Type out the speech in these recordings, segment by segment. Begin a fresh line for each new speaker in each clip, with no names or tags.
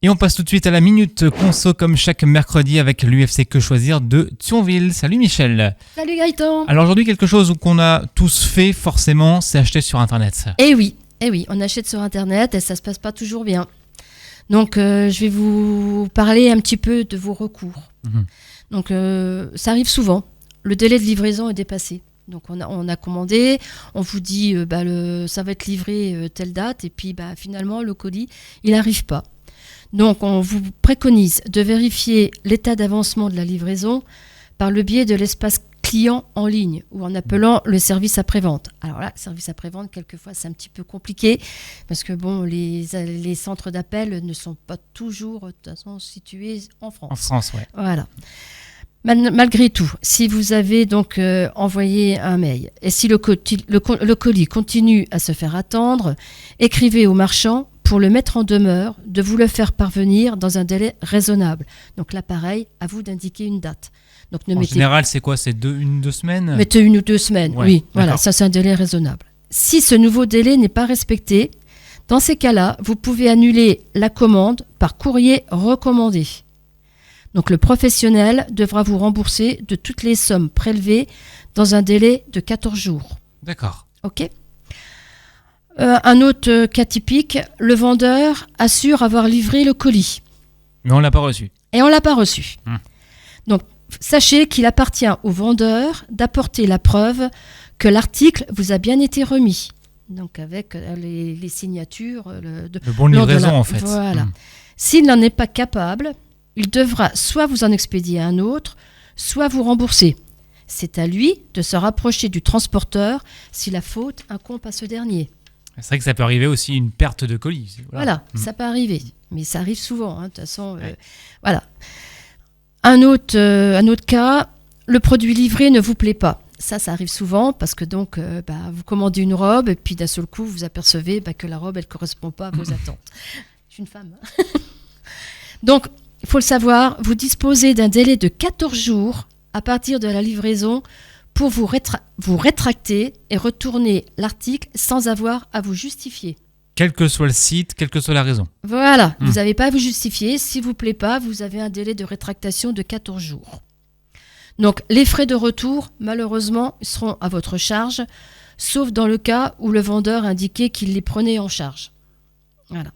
Et on passe tout de suite à la Minute Conso comme chaque mercredi avec l'UFC Que Choisir de Thionville. Salut Michel.
Salut Gaëtan.
Alors aujourd'hui quelque chose qu'on a tous fait forcément, c'est acheter sur Internet.
Eh oui, on achète sur Internet et ça se passe pas toujours bien. Donc je vais vous parler un petit peu de vos recours. Donc ça arrive souvent, le délai de livraison est dépassé. Donc on a commandé, on vous dit ça va être livré telle date et puis finalement le colis il n'arrive pas. Donc on vous préconise de vérifier l'état d'avancement de la livraison par le biais de l'espace client en ligne ou en appelant le service après-vente. Alors là, service après-vente, quelquefois c'est un petit peu compliqué parce que les centres d'appel ne sont pas toujours de toute façon situés en France.
En France, ouais.
Voilà. Malgré tout, si vous avez donc envoyé un mail et si le colis continue à se faire attendre, écrivez au marchand pour le mettre en demeure de vous le faire parvenir dans un délai raisonnable. Donc là, pareil, à vous d'indiquer une date. Donc,
en général, c'est quoi ? C'est 2 semaines ?
Mettez 1 ou 2 semaines, ouais, oui. Voilà, ça c'est un délai raisonnable. Si ce nouveau délai n'est pas respecté, dans ces cas-là, vous pouvez annuler la commande par courrier recommandé. Donc le professionnel devra vous rembourser de toutes les sommes prélevées dans un délai de 14 jours.
D'accord.
Ok. Un autre cas typique, le vendeur assure avoir livré le colis.
Mais on ne l'a pas reçu.
Et on ne l'a pas reçu. Donc sachez qu'il appartient au vendeur d'apporter la preuve que l'article vous a bien été remis. Donc avec les signatures. Le
bon de livraison en fait.
Voilà. S'il n'en est pas capable, il devra soit vous en expédier un autre, soit vous rembourser. C'est à lui de se rapprocher du transporteur si la faute incombe à ce dernier.
C'est vrai que ça peut arriver aussi une perte de colis.
Voilà, ça peut arriver. Mais ça arrive souvent, de toute façon. Voilà. Un autre cas, le produit livré ne vous plaît pas. Ça arrive souvent parce que donc vous commandez une robe et puis d'un seul coup vous apercevez que la robe elle correspond pas à vos attentes. Je suis une femme. Donc il faut le savoir, vous disposez d'un délai de 14 jours à partir de la livraison pour vous rétracter et retourner l'article sans avoir à vous justifier.
Quel que soit le site, quelle que soit la raison.
Voilà, vous n'avez pas à vous justifier. S'il ne vous plaît pas, vous avez un délai de rétractation de 14 jours. Donc les frais de retour, malheureusement, seront à votre charge, sauf dans le cas où le vendeur indiquait qu'il les prenait en charge. Voilà.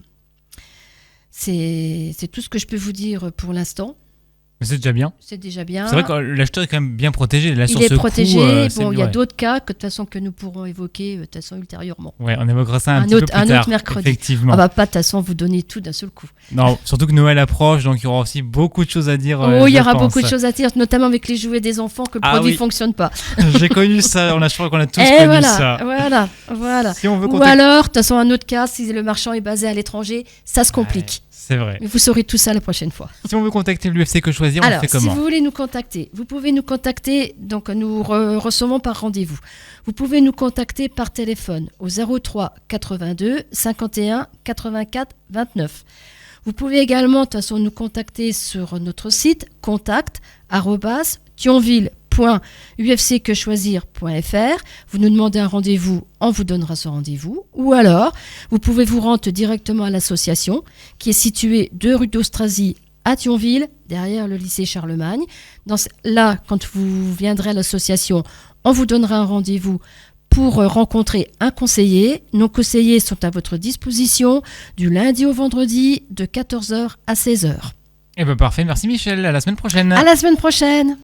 C'est tout ce que je peux vous dire pour l'instant.
Mais c'est déjà bien.
C'est déjà bien.
C'est vrai que l'acheteur est quand même bien protégé. Là,
il est protégé. Il y a d'autres cas que nous pourrons évoquer de toute façon ultérieurement.
Ouais, on évoquera ça un petit peu plus tard.
Un autre mercredi.
Effectivement.
On va pas de toute façon vous donner tout d'un seul coup.
Non, surtout que Noël approche, donc il y aura aussi beaucoup de choses à dire.
Il y aura beaucoup de choses à dire, notamment avec les jouets des enfants, que le produit ne fonctionne pas.
J'ai connu ça. Je crois qu'on a tous connu ça.
Voilà.
Si on veut
Ou alors, de toute façon, un autre cas, si le marchand est basé à l'étranger, ça se complique.
Ouais. C'est vrai.
Mais vous saurez tout ça la prochaine fois.
Si on veut contacter l'UFC Que Choisir, on fait comment ?
Si vous voulez nous contacter, vous pouvez nous contacter, donc nous recevons par rendez-vous. Vous pouvez nous contacter par téléphone au 03 82 51 84 29. Vous pouvez également, de toute façon, nous contacter sur notre site contact@thionville.ufcquechoisir.fr. Vous nous demandez un rendez-vous, on vous donnera ce rendez-vous. Ou alors, vous pouvez vous rendre directement à l'association qui est située 2 rue d'Austrasie à Thionville, derrière le lycée Charlemagne. Là, quand vous viendrez à l'association, on vous donnera un rendez-vous pour rencontrer un conseiller. Nos conseillers sont à votre disposition du lundi au vendredi de 14h à 16h.
Eh bien parfait, merci Michel, à la semaine prochaine.
À la semaine prochaine.